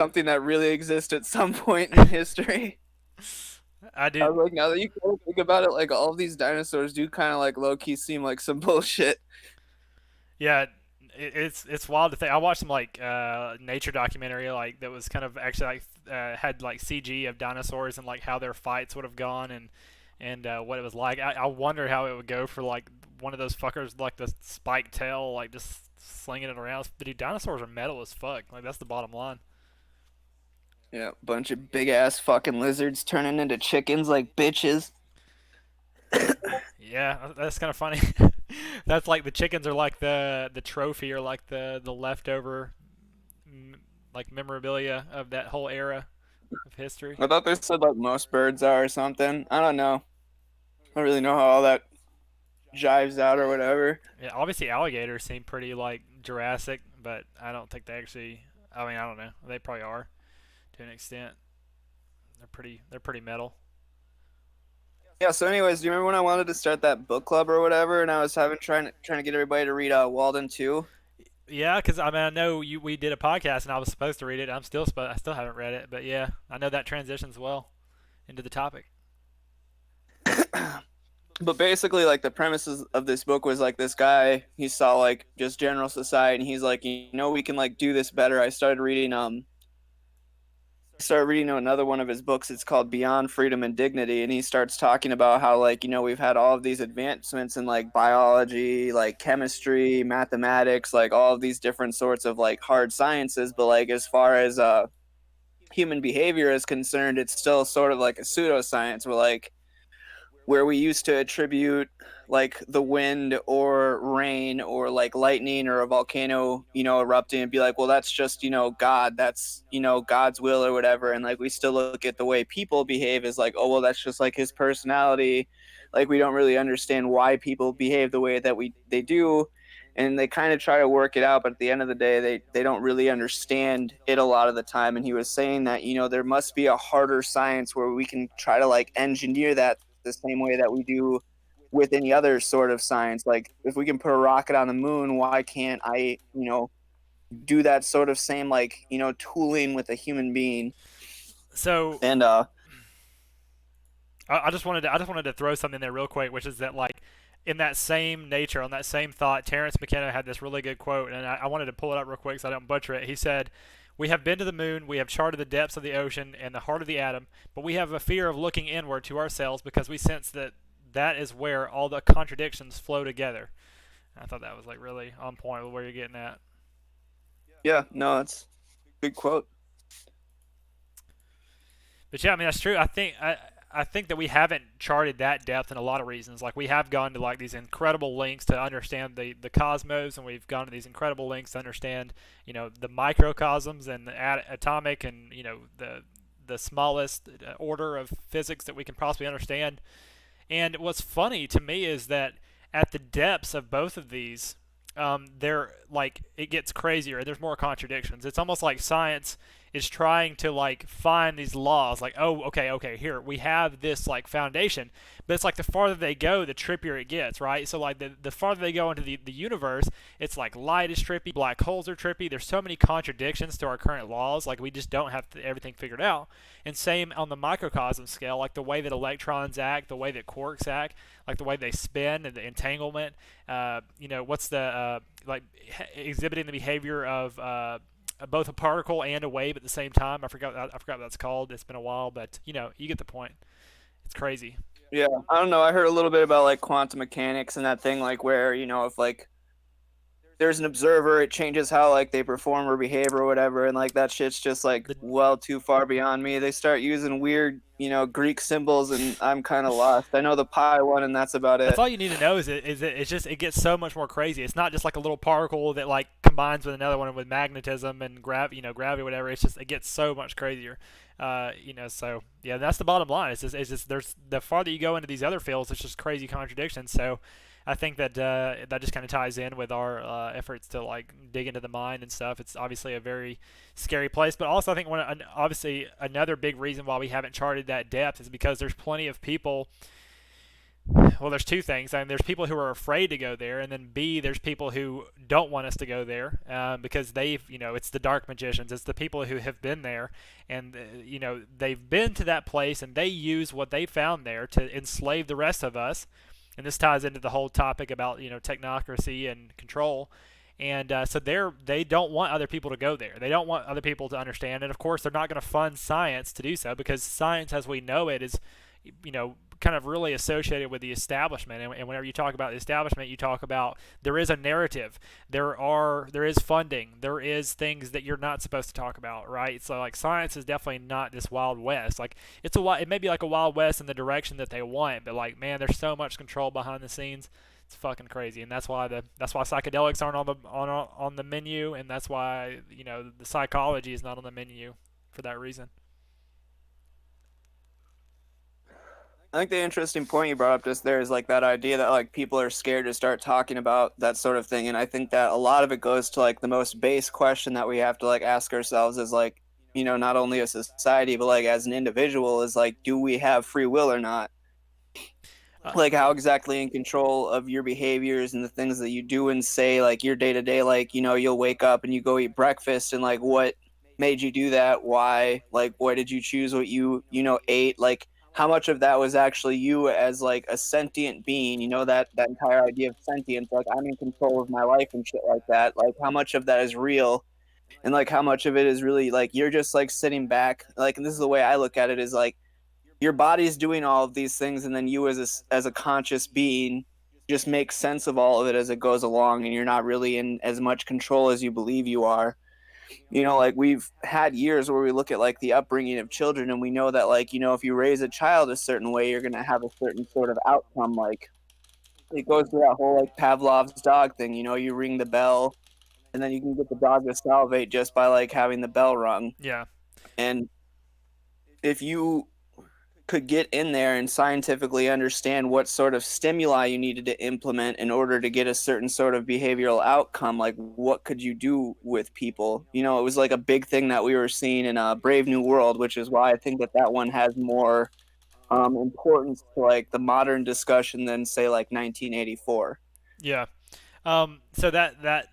something that really exists at some point in history. I I did. was like, now that you kind of think about it, like all of these dinosaurs do kind of like low key seem like some bullshit. Yeah, it's wild to think. I watched some like nature documentary like that was kind of actually like had like CG of dinosaurs and like how their fights would have gone and what it was like. I wonder how it would go for like one of those fuckers like the spiked tail like just slinging it around. But dude, dinosaurs are metal as fuck. Like that's the bottom line. Yeah, bunch of big ass fucking lizards turning into chickens like bitches. Yeah, that's kind of funny. That's like the chickens are like the trophy or like the leftover like memorabilia of that whole era of history. I thought they said like most birds are or something. I don't know. I don't really know how all that jives out or whatever. Yeah, obviously alligators seem pretty like Jurassic, but I don't think they actually. I mean, I don't know. They probably are to an extent. They're pretty metal. Yeah, so anyways, do you remember when I wanted to start that book club or whatever and I was having trying to get everybody to read Walden 2? Yeah, because I mean I know you we did a podcast and I was supposed to read it. I still haven't read it, but yeah, I know that transitions well into the topic. But basically like the premises of this book was like this guy, he saw like just general society and he's like, you know, we can like do this better. I started reading another one of his books. It's called Beyond Freedom and Dignity, and he starts talking about how like we've had all of these advancements in like biology, like chemistry, mathematics, like all of these different sorts of like hard sciences, but like as far as human behavior is concerned, it's still sort of like a pseudoscience where we used to attribute like the wind or rain or like lightning or a volcano, erupting and be like, well, that's just, God, that's, God's will or whatever. And like we still look at the way people behave as like, oh, well, that's just like his personality. Like we don't really understand why people behave the way that they do. And they kind of try to work it out, but at the end of the day, they don't really understand it a lot of the time. And he was saying that, there must be a harder science where we can try to like engineer that the same way that we do with any other sort of science. Like if we can put a rocket on the moon, why can't I, do that sort of same like, tooling with a human being? So And I just wanted to throw something there real quick, which is that like in that same nature, on that same thought, Terrence McKenna had this really good quote, and I wanted to pull it up real quick so I don't butcher it. He said, "We have been to the moon, we have charted the depths of the ocean and the heart of the atom, but we have a fear of looking inward to ourselves because we sense that that is where all the contradictions flow together." I thought that was like really on point with where you're getting at. yeah, no, it's a good quote. But yeah, I mean that's true. I think that we haven't charted that depth in a lot of reasons. Like we have gone to like these incredible lengths to understand the cosmos, and we've gone to these incredible lengths to understand the microcosms and the atomic and the smallest order of physics that we can possibly understand. And what's funny to me is that at the depths of both of these, they're like it gets crazier. There's more contradictions. It's almost like science is trying to like find these laws. Like, oh, okay, here we have this like foundation, but it's like the farther they go, the trippier it gets, right? So like the farther they go into the universe, it's like light is trippy, black holes are trippy. There's so many contradictions to our current laws. Like we just don't have everything figured out. And same on the microcosm scale, like the way that electrons act, the way that quarks act, like the way they spin and the entanglement. What's the like exhibiting the behavior of both a particle and a wave at the same time. I forgot what that's called. It's been a while, but you get the point. It's crazy. Yeah, I don't know. I heard a little bit about like quantum mechanics and that thing, like where if like there's an observer, it changes how like they perform or behave or whatever, and like that shit's just like The well too far beyond me. They start using weird, Greek symbols, and I'm kind of lost. I know the pi one, and that's about That's it. all you need to know is it, it's just it gets so much more crazy. It's not just like a little particle that like combines with another one with magnetism and gravity, whatever. It's just it gets so much crazier. So yeah, that's the bottom line. It's just there's the farther you go into these other fields, it's just crazy contradictions. So I think that that just kind of ties in with our efforts to like dig into the mind and stuff. It's obviously a very scary place, but also I think obviously another big reason why we haven't charted that depth is because there's plenty of people Well, there's two things. I mean, there's people who are afraid to go there, and then B, there's people who don't want us to go there because they've, it's the dark magicians. It's the people who have been there, and they've been to that place, and they use what they found there to enslave the rest of us. And this ties into the whole topic about technocracy and control. And so they don't want other people to go there. They don't want other people to understand. And of course, they're not going to fund science to do so because science, as we know it, is kind of really associated with the establishment. And whenever you talk about the establishment, you talk about there is a narrative, there is funding, there is things that you're not supposed to talk about, right? So like science is definitely not this wild west. Like it may be like a wild west in the direction that they want, but like man, there's so much control behind the scenes. It's fucking crazy, and that's why psychedelics aren't on the menu, and that's why the psychology is not on the menu for that reason. I think the interesting point you brought up just there is like that idea that like people are scared to start talking about that sort of thing. And I think that a lot of it goes to like the most base question that we have to like ask ourselves is like, not only a society, but like as an individual is like, do we have free will or not? Uh, Like how exactly in control of your behaviors and the things that you do and say, like your day to day, like, you'll wake up and you go eat breakfast and like what made you do that? Why? Like, why did you choose what ate? Like, how much of that was actually you as like a sentient being, that entire idea of sentience, like I'm in control of my life and shit like that. Like, how much of that is real and like how much of it is really like you're just like sitting back, like, and this is the way I look at it is like your body's doing all of these things and then you as a conscious being just make sense of all of it as it goes along and you're not really in as much control as you believe you are. Like we've had years where we look at like the upbringing of children and we know that like if you raise a child a certain way you're going to have a certain sort of outcome. Like it goes through that whole like Pavlov's dog thing. You ring the bell and then you can get the dog to salivate just by like having the bell rung. yeah, And if you could get in there and scientifically understand what sort of stimuli you needed to implement in order to get a certain sort of behavioral outcome, like what could you do with people? It was like a big thing that we were seeing in Brave New World, which is why I think that that one has more importance to like the modern discussion than say like 1984. yeah. So that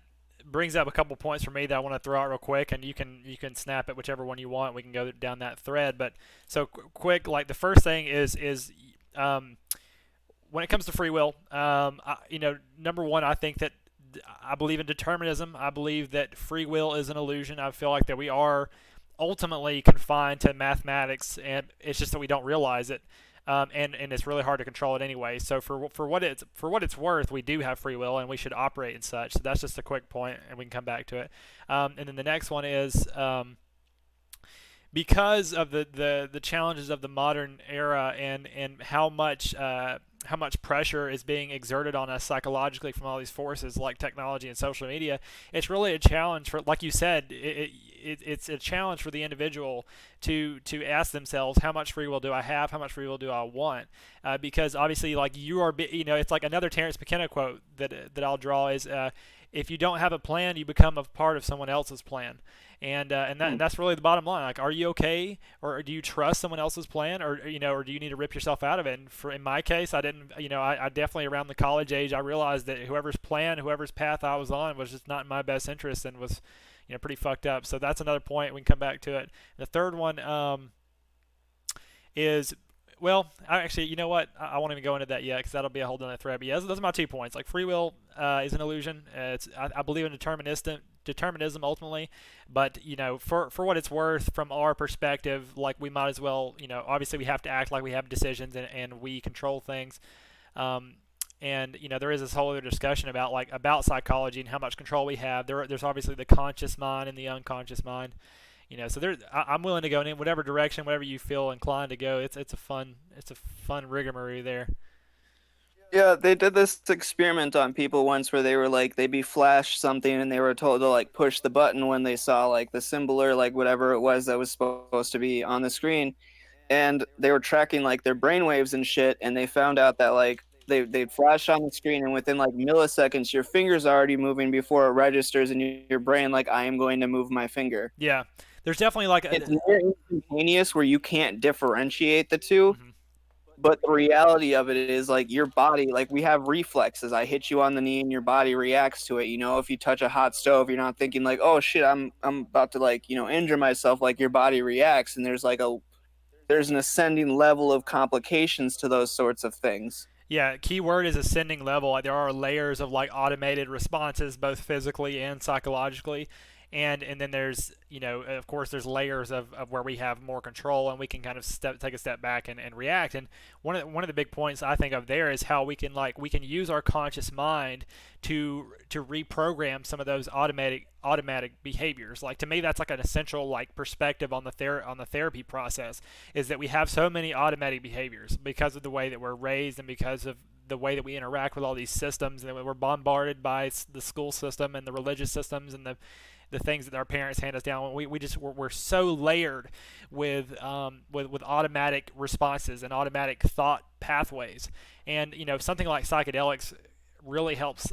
brings up a couple points for me that I want to throw out real quick, and you can snap at whichever one you want. We can go down that thread, but so quick. Like the first thing is um, when it comes to free will, number one, I think that I believe in determinism. I believe that free will is an illusion. I feel like that we are ultimately confined to mathematics, and it's just that we don't realize it. And it's really hard to control it anyway. So for what it's worth, we do have free will, and we should operate and such. So that's just a quick point, and we can come back to it. And then the next one is because of the challenges of the modern era and how much pressure is being exerted on us psychologically from all these forces like technology and social media, it's really a challenge for, like you said, it's a challenge for the individual to ask themselves how much free will do I have, how much free will do I want, because obviously like it's like another Terence McKenna quote that I'll draw is if you don't have a plan, you become a part of someone else's plan. And that's really the bottom line. Like, are you okay, or do you trust someone else's plan, or do you need to rip yourself out of it? And in my case, I didn't. I definitely around the college age, I realized that whoever's plan, whoever's path I was on, was just not in my best interest and was, pretty fucked up. So that's another point. We can come back to it. The third one is well, actually, you know what? I won't even go into that yet because that'll be a whole other thread. But yeah, those are my 2 points. Like free will is an illusion. I believe in determinism ultimately, but for what it's worth, from our perspective, like we might as well, obviously we have to act like we have decisions and we control things. Um, and there is this whole other discussion about psychology and how much control we have. There's obviously the conscious mind and the unconscious mind. So I'm willing to go in whatever direction, whatever you feel inclined to go. It's a fun rigmarole there. Yeah, they did this experiment on people once where they were like they'd be flashed something and they were told to like push the button when they saw like the symbol or like whatever it was that was supposed to be on the screen. And they were tracking like their brainwaves and shit, and they found out that like they'd flash on the screen and within like milliseconds your fingers are already moving before it registers in your brain like I am going to move my finger. Yeah, there's definitely like It's more instantaneous where you can't differentiate the two, mhm. But the reality of it is like your body, like we have reflexes. I hit you on the knee and your body reacts to it. You know, if you touch a hot stove, you're not thinking like, oh shit, I'm about to like, injure myself. Like your body reacts, and there's an ascending level of complications to those sorts of things. Yeah, keyword is ascending level. Like there are layers of like automated responses, both physically and psychologically, and then there's of course there's layers of where we have more control and we can kind of take a step back and react. And one of the big points I think of there is how we can use our conscious mind to reprogram some of those automatic behaviors. Like to me, that's like an essential like perspective on the therapy process, is that we have so many automatic behaviors because of the way that we're raised and because of the way that we interact with all these systems, and that we're bombarded by the school system and the religious systems and the things that our parents hand us down. We're so layered with automatic responses and automatic thought pathways, and something like psychedelics really helps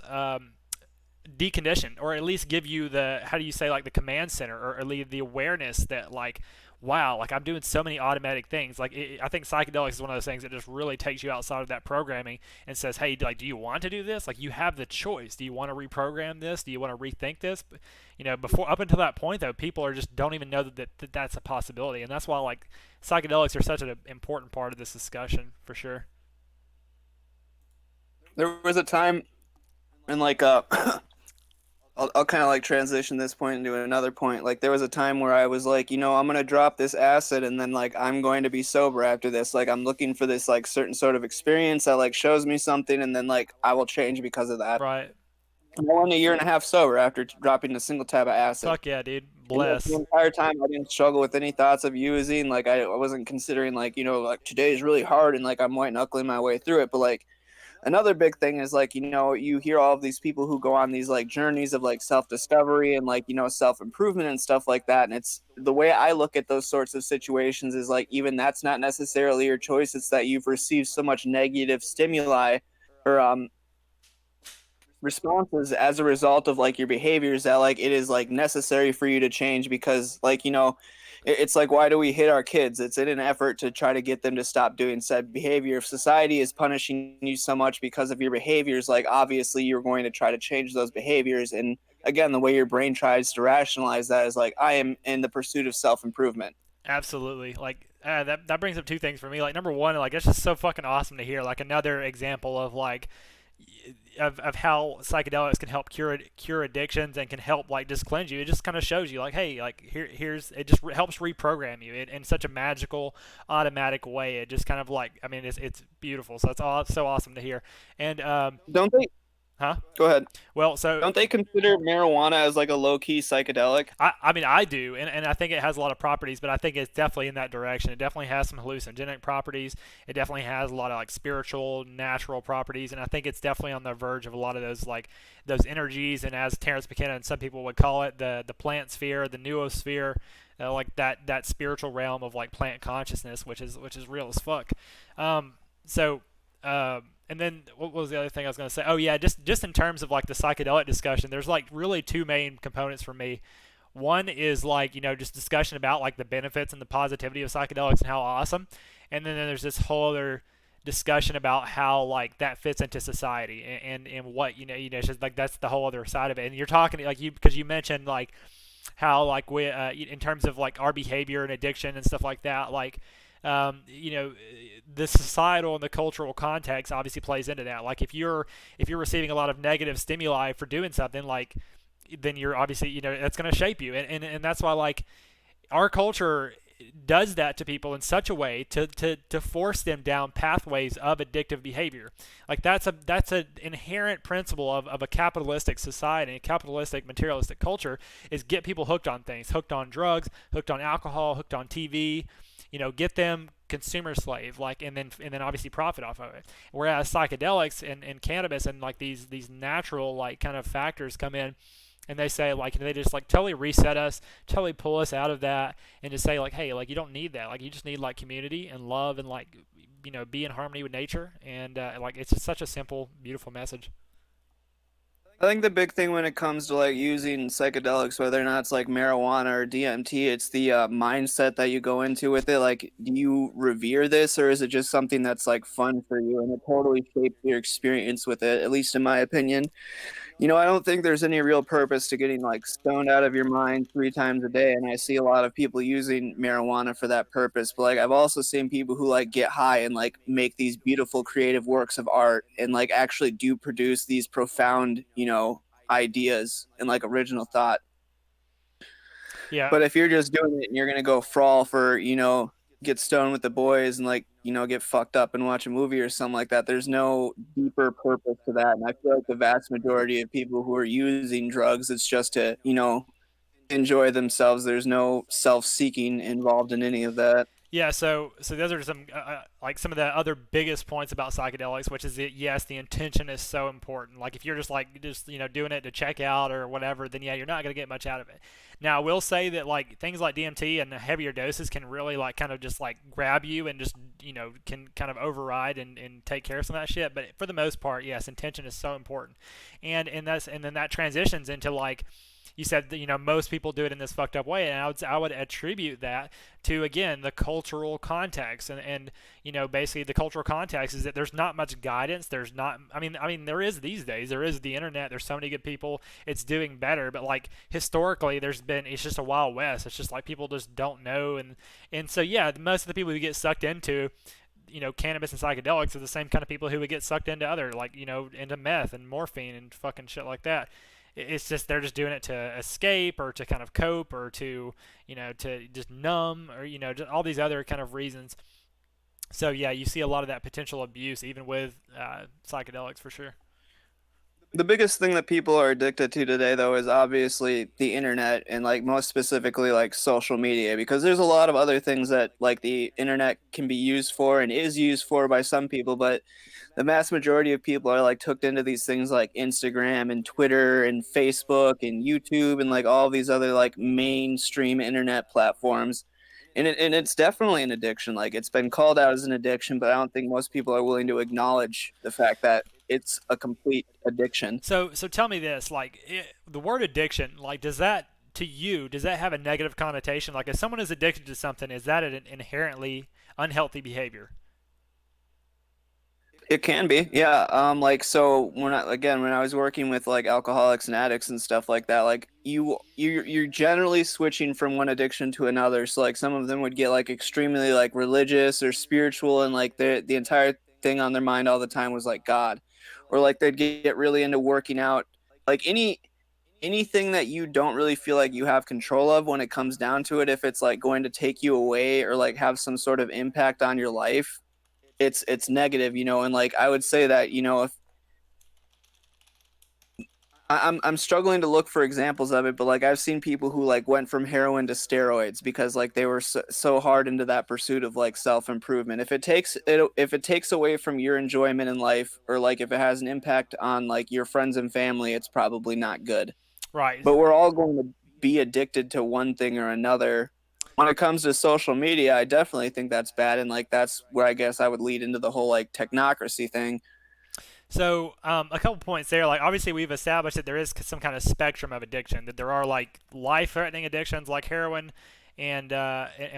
decondition, or at least give you the, how do you say, like the command center, or at least the awareness that like, wow, like I'm doing so many automatic things. Like I think psychedelics is one of those things that just really takes you outside of that programming and says, hey, like, do you want to do this? Like you have the choice. Do you want to reprogram this? Do you want to rethink this? But, before, up until that point though, people are just don't even know that that's a possibility, and that's why like psychedelics are such an important part of this discussion for sure. There was a time, and like I'll kind of like transition this point into another point. Like there was a time where I was like, I'm gonna drop this acid, and then like I'm going to be sober after this. Like I'm looking for this like certain sort of experience that like shows me something, and then like I will change because of that. Right. I'm only a year and a half sober after dropping a single tab of acid. Fuck yeah, dude. And like, the Bless. entire time I didn't struggle with any thoughts of using. Like I wasn't considering like, like today is really hard and like I'm white knuckling my way through it. But like another big thing is like, you hear all of these people who go on these like journeys of like self-discovery and like, self-improvement and stuff like that. And it's the way I look at those sorts of situations is like, even that's not necessarily your choice. It's that you've received so much negative stimuli or responses as a result of like your behaviors that like it is like necessary for you to change, because like it's like, why do we hit our kids? It's in an effort to try to get them to stop doing said behavior. If society is punishing you so much because of your behaviors, like obviously you're going to try to change those behaviors. And again, the way your brain tries to rationalize that is like, I am in the pursuit of self-improvement. Absolutely. Like that brings up two things for me. Like number one, like it's just so fucking awesome to hear. Like another example of like of how psychedelics can help cure addictions and can help like just cleanse you. It just kind of shows you like, hey, like here's it just helps reprogram you in such a magical, automatic way. It just kind of like, I mean, it's beautiful. So it's all so awesome to hear. And Don't they huh? Go ahead. Well, so Don't they consider marijuana as like a low-key psychedelic? I mean, I do, and I think it has a lot of properties, but I think it's definitely in that direction. It definitely has some hallucinogenic properties. It definitely has a lot of like spiritual, natural properties, and I think it's definitely on the verge of a lot of those like those energies. And as Terrence McKenna and some people would call it, the plant sphere, the noosphere, like that spiritual realm of like plant consciousness, which is real as fuck. So. And then what was the other thing I was going to say? Oh yeah, just in terms of like the psychedelic discussion, there's like really two main components for me. One is like, just discussion about like the benefits and the positivity of psychedelics and how awesome. And then there's this whole other discussion about how like that fits into society and what, it's just like that's the whole other side of it. And you're talking like because you mentioned like how like we in terms of like our behavior and addiction and stuff like that, like the societal and the cultural context obviously plays into that. Like if you're receiving a lot of negative stimuli for doing something, like then you're obviously that's going to shape you, and that's why like our culture does that to people in such a way to force them down pathways of addictive behavior. Like that's an inherent principle of a capitalistic society, a capitalistic materialistic culture, is get people hooked on things, hooked on drugs, hooked on alcohol, hooked on TV, get them consumer slave, like, and then obviously profit off of it. Whereas psychedelics and cannabis and like these natural like kind of factors come in, and they say like they just like totally reset us, totally pull us out of that, and just say like, hey, like you don't need that, like you just need like community and love and like be in harmony with nature, and like it's just such a simple, beautiful message. I think the big thing when it comes to like using psychedelics, whether or not it's like marijuana or DMT, it's the mindset that you go into with it. Like, do you revere this, or is it just something that's like fun for you and it totally shapes your experience with it? At least in my opinion. I don't think there's any real purpose to getting like stoned out of your mind 3 times a day. And I see a lot of people using marijuana for that purpose. But like I've also seen people who like get high and like make these beautiful creative works of art and like actually do produce these profound, ideas and like original thought. Yeah, But if you're just doing it and you're gonna go frawl for, get stoned with the boys and like, get fucked up and watch a movie or something like that, there's no deeper purpose to that. And I feel like the vast majority of people who are using drugs, it's just to, enjoy themselves. There's no self-seeking involved in any of that. yeah. So those are some like some of the other biggest points about psychedelics, which is that yes, the intention is so important. Like if you're just doing it to check out or whatever, then yeah, you're not gonna get much out of it. Now I will say that like things like DMT and heavier doses can really like kind of just like grab you and just can kind of override and take care of some of that shit. But for the most part, yes, intention is so important, and then that transitions into like you said that most people do it in this fucked up way, and I would attribute that to again the cultural context, and basically the cultural context is that there's not much guidance. There's not. I mean there is these days. There is the internet. There's so many good people. It's doing better, but like historically, it's just a wild west. It's just like people just don't know, and so yeah, most of the people who get sucked into cannabis and psychedelics are the same kind of people who would get sucked into other like into meth and morphine and fucking shit like that. It's just they're just doing it to escape or to kind of cope or to to just numb or just all these other kind of reasons. So yeah, you see a lot of that potential abuse even with psychedelics for sure. The biggest thing that people are addicted to today, though, is obviously the internet and, like, most specifically, like, social media, because there's a lot of other things that, like, the internet can be used for and is used for by some people, but the vast majority of people are, like, hooked into these things like Instagram and Twitter and Facebook and YouTube and, like, all these other, like, mainstream internet platforms. And it's definitely an addiction. Like, it's been called out as an addiction, but I don't think most people are willing to acknowledge the fact that it's a complete addiction. So tell me this, like the word addiction, like does that to you does that have a negative connotation? Like if someone is addicted to something, is that an inherently unhealthy behavior? It can be, yeah. Like so when I was working with like alcoholics and addicts and stuff like that, like you're generally switching from one addiction to another. So like some of them would get like extremely like religious or spiritual, and like the entire thing on their mind all the time was like God, or like they'd get really into working out, like anything that you don't really feel like you have control of when it comes down to it. If it's like going to take you away or like have some sort of impact on your life, it's negative, and like I would say that, if I'm struggling to look for examples of it, but like I've seen people who like went from heroin to steroids because like they were so hard into that pursuit of like self-improvement. If it takes away from your enjoyment in life, or like if it has an impact on like your friends and family, it's probably not good. Right. But we're all going to be addicted to one thing or another. When it comes to social media, I definitely think that's bad, and like that's where I guess I would lead into the whole like technocracy thing. So, a couple points there. Like, obviously, we've established that there is some kind of spectrum of addiction. That there are like life-threatening addictions, like heroin, and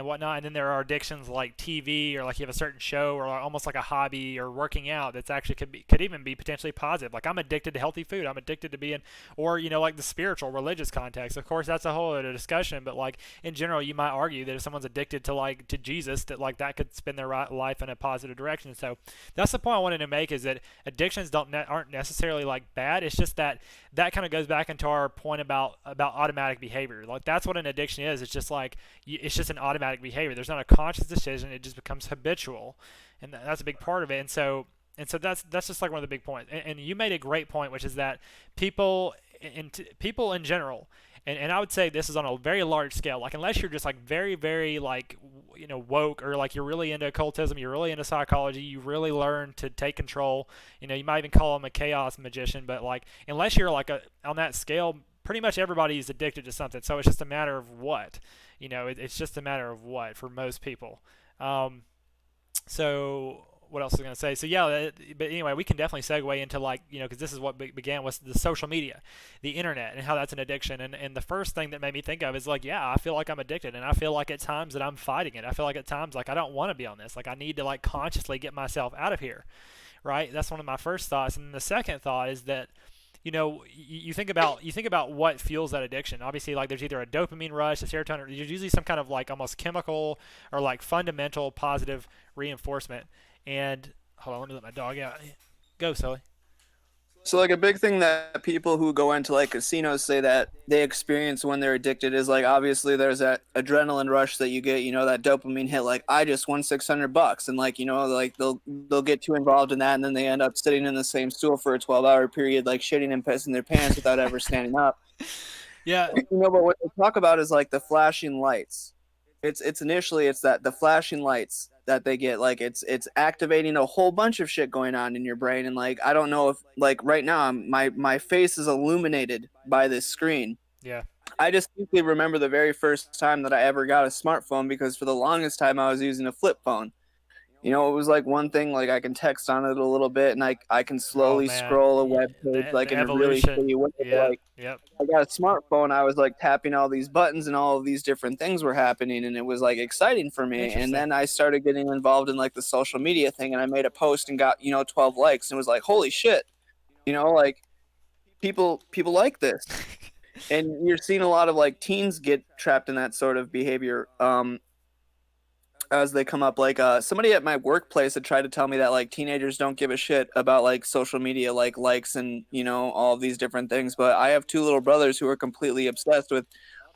whatnot. And then there are addictions like TV, or like you have a certain show, or almost like a hobby, or working out. That's actually could even be potentially positive. Like I'm addicted to healthy food. I'm addicted to being, or like the spiritual, religious context. Of course, that's a whole other discussion. But like in general, you might argue that if someone's addicted to like to Jesus, that like that could spin their life in a positive direction. So that's the point I wanted to make, is that addictions aren't necessarily like bad. It's just that kind of goes back into our point about automatic behavior. Like that's what an addiction is. It's just like it's just an automatic behavior. There's not a conscious decision. It just becomes habitual, and that's a big part of it. And so that's just like one of the big points. And you made a great point, which is that people in general, and I would say this is on a very large scale. Like unless you're just like very very like woke, or like you're really into occultism, you're really into psychology, you really learn to take control. You might even call them a chaos magician, but like unless you're like on that scale, pretty much everybody is addicted to something. So it's just a matter of what. It's just a matter of what for most people. So what else was I going to say? So yeah, but anyway, we can definitely segue into like because this is what began with the social media, the internet, and how that's an addiction. And the first thing that made me think of is like, yeah, I feel like I'm addicted, and I feel like at times that I'm fighting it. I feel like at times like I don't want to be on this. Like I need to like consciously get myself out of here, right? That's one of my first thoughts. And the second thought is that you think about what fuels that addiction. Obviously, like there's either a dopamine rush, a serotonin, or there's usually some kind of like almost chemical or like fundamental positive reinforcement. And hold on, let me let my dog out. Go, Sully. So like a big thing that people who go into like casinos say that they experience when they're addicted is like obviously there's that adrenaline rush that you get, that dopamine hit like I just won $600 and like like they'll get too involved in that and then they end up sitting in the same stool for a 12-hour period like shitting and pissing their pants without ever standing up. Yeah, But what they talk about is like the flashing lights. It's initially it's that the flashing lights that they get like it's activating a whole bunch of shit going on in your brain and like I don't know if like right now my face is illuminated by this screen. yeah, I just simply remember the very first time that I ever got a smartphone because for the longest time I was using a flip phone. It was like one thing like I can text on it a little bit and I can oh slowly man, scroll a web page the like in a really evolution. shitty way. Yep, Like yep. I got a smartphone, I was like tapping all these buttons and all of these different things were happening and it was like exciting for me. And Interesting. then I started getting involved in like the social media thing and I made a post and got, 12 likes and it was like, holy shit, like people like this. And you're seeing a lot of like teens get trapped in that sort of behavior. As they come up like somebody at my workplace had tried to tell me that like teenagers don't give a shit about like social media like likes and all of these different things, but I have two little brothers who are completely obsessed with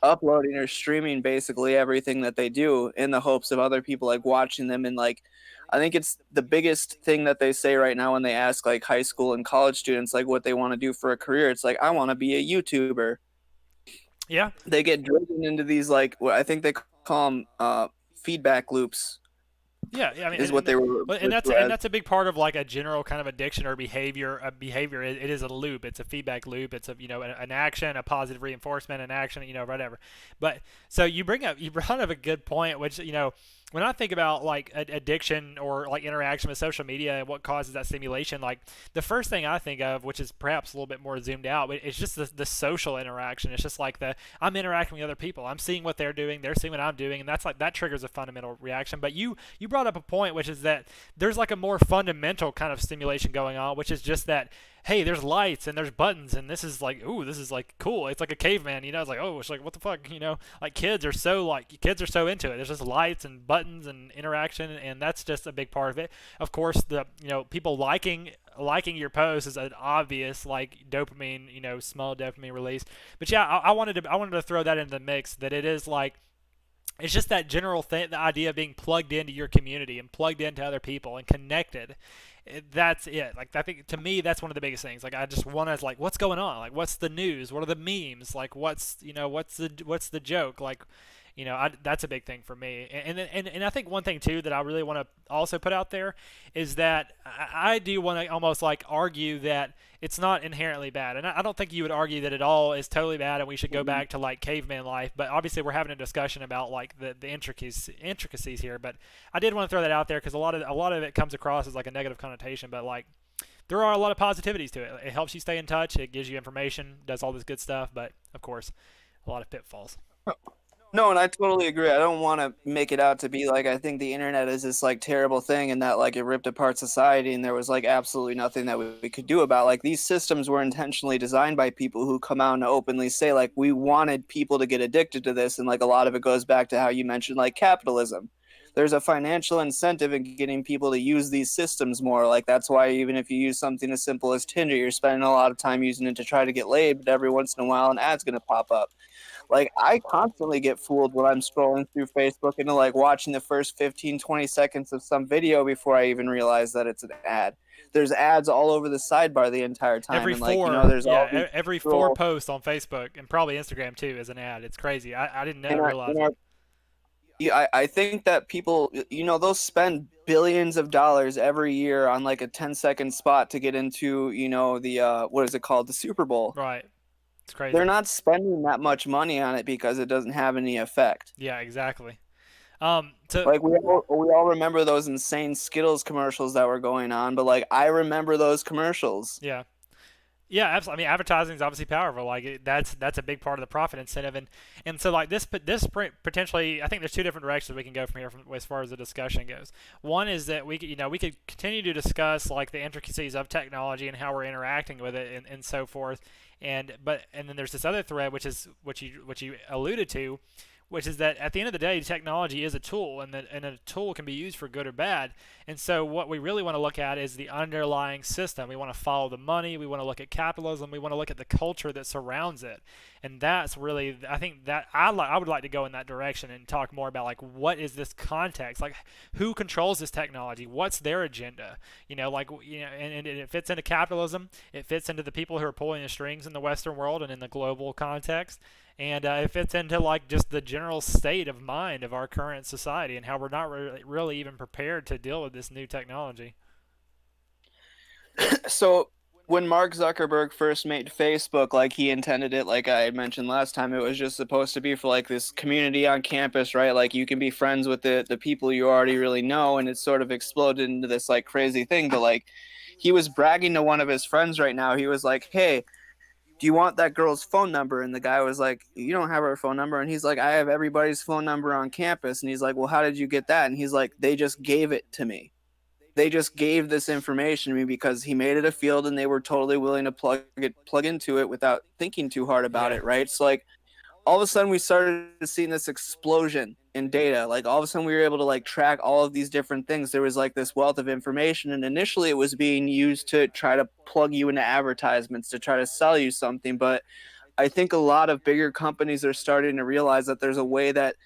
uploading or streaming basically everything that they do in the hopes of other people like watching them. And like I think it's the biggest thing that they say right now when they ask like high school and college students like what they want to do for a career. It's like I want to be a YouTuber. Yeah, They get driven into these like what I think they call them feedback loops yeah, yeah. I mean, is what they were and referred that's to and as. that's a big part of like a general kind of addiction or behavior. A behavior, it is a loop. It's a feedback loop. It's a an action, a positive reinforcement, an action, whatever. But so you brought up a good point, which when I think about like addiction or like interaction with social media and what causes that stimulation, like the first thing I think of, which is perhaps a little bit more zoomed out, but it's just the social interaction. It's just like I'm interacting with other people. I'm seeing what they're doing. They're seeing what I'm doing, and that's like that triggers a fundamental reaction. But you brought up a point, which is that there's like a more fundamental kind of stimulation going on, which is just that hey, there's lights and there's buttons and this is like, ooh, this is like cool. It's like a caveman, It's like, oh, it's like what the fuck, Like kids are so into it. There's just lights and buttons and interaction, and that's just a big part of it. Of course, the people liking your post is an obvious like dopamine, small dopamine release. But yeah, I wanted to throw that into the mix. That it is like it's just that general thing, the idea of being plugged into your community and plugged into other people and connected. That's it. Like I think to me, that's one of the biggest things. Like I just want to like, what's going on? Like what's the news? What are the memes? Like what's the joke? Like that's a big thing for me. And I think one thing too that I really want to also put out there is that I do want to almost like argue that it's not inherently bad. And I don't think you would argue that it all is totally bad and we should go back to like caveman life. But obviously we're having a discussion about like the intricacies here. But I did want to throw that out there because a lot of it comes across as like a negative connotation. But like there are a lot of positivities to it. It helps you stay in touch. It gives you information. Does all this good stuff. But of course, a lot of pitfalls. No, and I totally agree. I don't want to make it out to be like I think the internet is this like terrible thing and that like it ripped apart society and there was like absolutely nothing that we could do about. Like these systems were intentionally designed by people who come out and openly say like we wanted people to get addicted to this, and like a lot of it goes back to how you mentioned like capitalism. There's a financial incentive in getting people to use these systems more. Like that's why even if you use something as simple as Tinder, you're spending a lot of time using it to try to get laid, but every once in a while an ad's gonna pop up. Like I constantly get fooled when I'm scrolling through Facebook into like watching the first 15, 20 seconds of some video before I even realize that it's an ad. There's ads all over the sidebar the entire time. Every And like, four, there's all yeah, these every four little, posts on Facebook and probably Instagram too is an ad. It's crazy. I didn't in our, realize in it. our, yeah, I think that people, they'll spend billions of dollars every year on like a 10-second spot to get into, the, what is it called? The Super Bowl. Right. It's They're crazy. not spending that much money on it because it doesn't have any effect. Yeah, exactly. So Like we all remember those insane Skittles commercials that were going on, but like I remember those commercials. yeah. Yeah, absolutely. I mean, advertising is obviously powerful. Like that's a big part of the profit incentive, and so like potentially, I think there's two different directions we can go from here as far as the discussion goes. One is that we could continue to discuss like the intricacies of technology and how we're interacting with it and so forth, and then there's this other thread which you alluded to, which is that at the end of the day, technology is a tool, and a tool can be used for good or bad. And so, what we really want to look at is the underlying system. We want to follow the money. We want to look at capitalism. We want to look at the culture that surrounds it. And that's really, I think that I would like to go in that direction and talk more about like what is this context, like who controls this technology, what's their agenda, and it fits into capitalism. It fits into the people who are pulling the strings in the Western world and in the global context, and it fits into like just the general state of mind of our current society and how we're not really even prepared to deal with this new technology. So when Mark Zuckerberg first made Facebook, like he intended it, like I mentioned last time, it was just supposed to be for like this community on campus, right? Like you can be friends with the people you already really know, and it's sort of exploded into this like crazy thing. But like he was bragging to one of his friends right now. He was like, "Hey, do you want that girl's phone number?" And the guy was like, "You don't have her phone number." And he's like, "I have everybody's phone number on campus." And he's like, "Well, how did you get that?" And he's like, "They just gave it to me. They just gave this information to me because he made it a field and they were totally willing to plug into it without thinking too hard about Yeah. it, right?" So like all of a sudden we started seeing this explosion in data. Like all of a sudden we were able to like track all of these different things. There was like this wealth of information, and initially it was being used to try to plug you into advertisements to try to sell you something. But I think a lot of bigger companies are starting to realize that there's a way that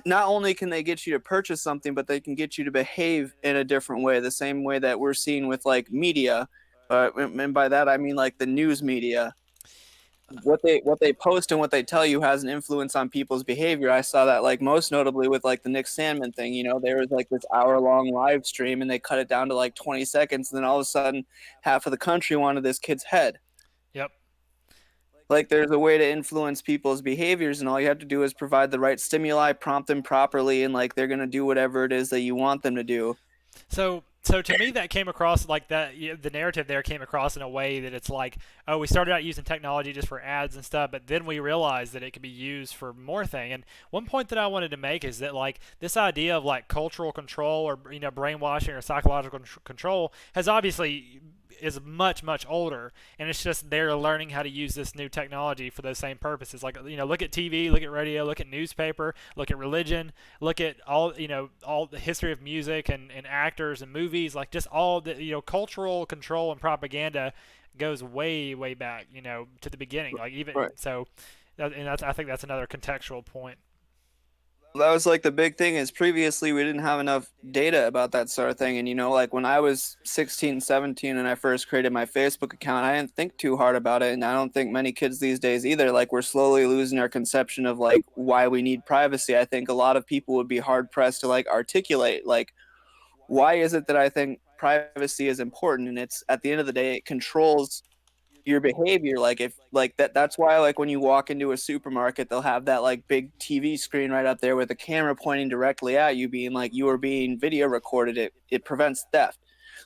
not only can they get you to purchase something, but they can get you to behave in a different way, the same way that we're seeing with like media. And by that I mean like the news media. What they post and what they tell you has an influence on people's behavior. I saw that like most notably with like the Nick Sandman thing. There was like this hour-long live stream and they cut it down to like 20 seconds, and then all of a sudden half of the country wanted this kid's head. Yep. Like there's a way to influence people's behaviors, and all you have to do is provide the right stimuli, prompt them properly, and like they're gonna do whatever it is that you want them to do. So to me, that came across like that. The narrative there came across in a way that it's like, oh, we started out using technology just for ads and stuff, but then we realized that it could be used for more thing. And one point that I wanted to make is that like this idea of like cultural control or brainwashing or psychological control has obviously is much older, and it's just they're learning how to use this new technology for those same purposes. Like look at TV, look at radio, look at newspaper, look at religion, look at all the history of music and actors and movies. Like just all the cultural control and propaganda goes way back to the beginning. Like even Right. so, and I think that's another contextual point. That was like the big thing is previously we didn't have enough data about that sort of thing. And like when I was 16, 17 and I first created my Facebook account, I didn't think too hard about it. And I don't think many kids these days either. Like we're slowly losing our conception of like why we need privacy. I think a lot of people would be hard pressed to like articulate like why is it that I think privacy is important. And it's at the end of the day, it controls your behavior. Like if like that's why like when you walk into a supermarket, they'll have that like big TV screen right up there with a camera pointing directly at you, being like you are being video recorded. It prevents theft.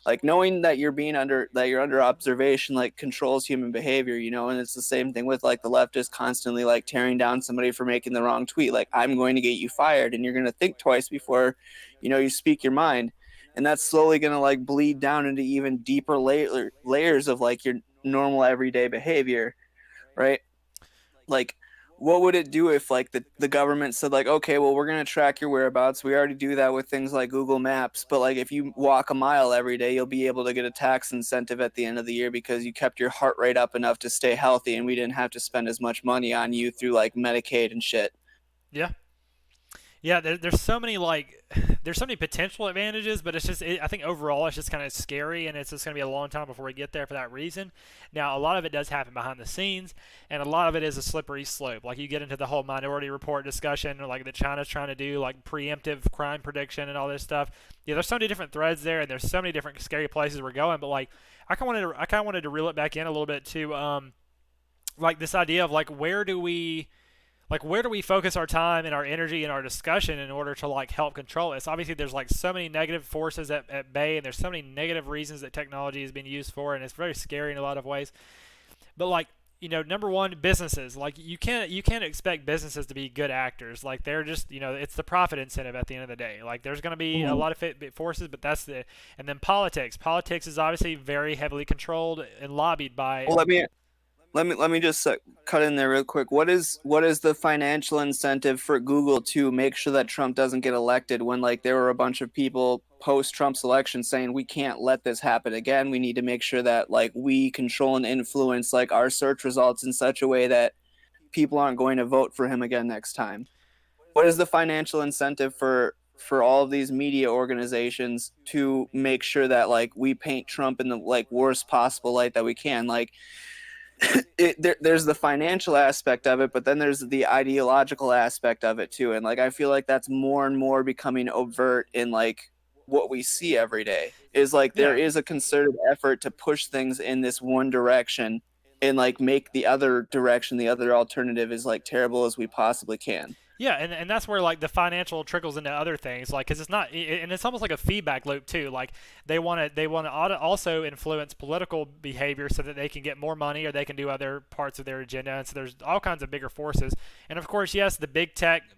Like knowing that you're under observation like controls human behavior. And it's the same thing with like the leftists constantly like tearing down somebody for making the wrong tweet. Like I'm going to get you fired, and you're going to think twice before you speak your mind. And that's slowly going to like bleed down into even deeper layers of like your normal everyday behavior, right? Like what would it do if like the government said like, okay, well, we're going to track your whereabouts. We already do that with things like Google Maps, but like if you walk a mile every day, you'll be able to get a tax incentive at the end of the year because you kept your heart rate up enough to stay healthy, and we didn't have to spend as much money on you through like Medicaid and shit. Yeah. Yeah, there's so many like there's so many potential advantages, but I think overall it's just kind of scary, and it's just going to be a long time before we get there for that reason. Now, a lot of it does happen behind the scenes, and a lot of it is a slippery slope. Like you get into the whole Minority Report discussion, or like that China's trying to do like preemptive crime prediction and all this stuff. Yeah, there's so many different threads there, and there's so many different scary places we're going. But like I kind of wanted to reel it back in a little bit to like this idea of like where do we like where do we focus our time and our energy and our discussion in order to like help control this? Obviously there's like so many negative forces at bay, and there's so many negative reasons that technology is being used for, and it's very scary in a lot of ways. But like, number one, businesses, like you can't expect businesses to be good actors. Like they're just, it's the profit incentive at the end of the day. Like there's going to be a Mhm. lot of forces, but that's the. And then politics is obviously very heavily controlled and lobbied by. Well, let me just cut in there real quick. What is the financial incentive for Google to make sure that Trump doesn't get elected when like there were a bunch of people post Trump's election saying we can't let this happen again. We need to make sure that like we control and influence like our search results in such a way that people aren't going to vote for him again next time. What is the financial incentive for all of these media organizations to make sure that like we paint Trump in the like worst possible light that we can? Like there's the financial aspect of it, but then there's the ideological aspect of it too. And like I feel like that's more and more becoming overt in like what we see every day. Is like there Yeah, is a concerted effort to push things in this one direction and like make the other direction, the other alternative is like terrible as we possibly can. yeah, and that's where like the financial trickles into other things, like because it's not, and it's almost like a feedback loop too. Like they want to also influence political behavior so that they can get more money or they can do other parts of their agenda. And so there's all kinds of bigger forces. And of course, yes,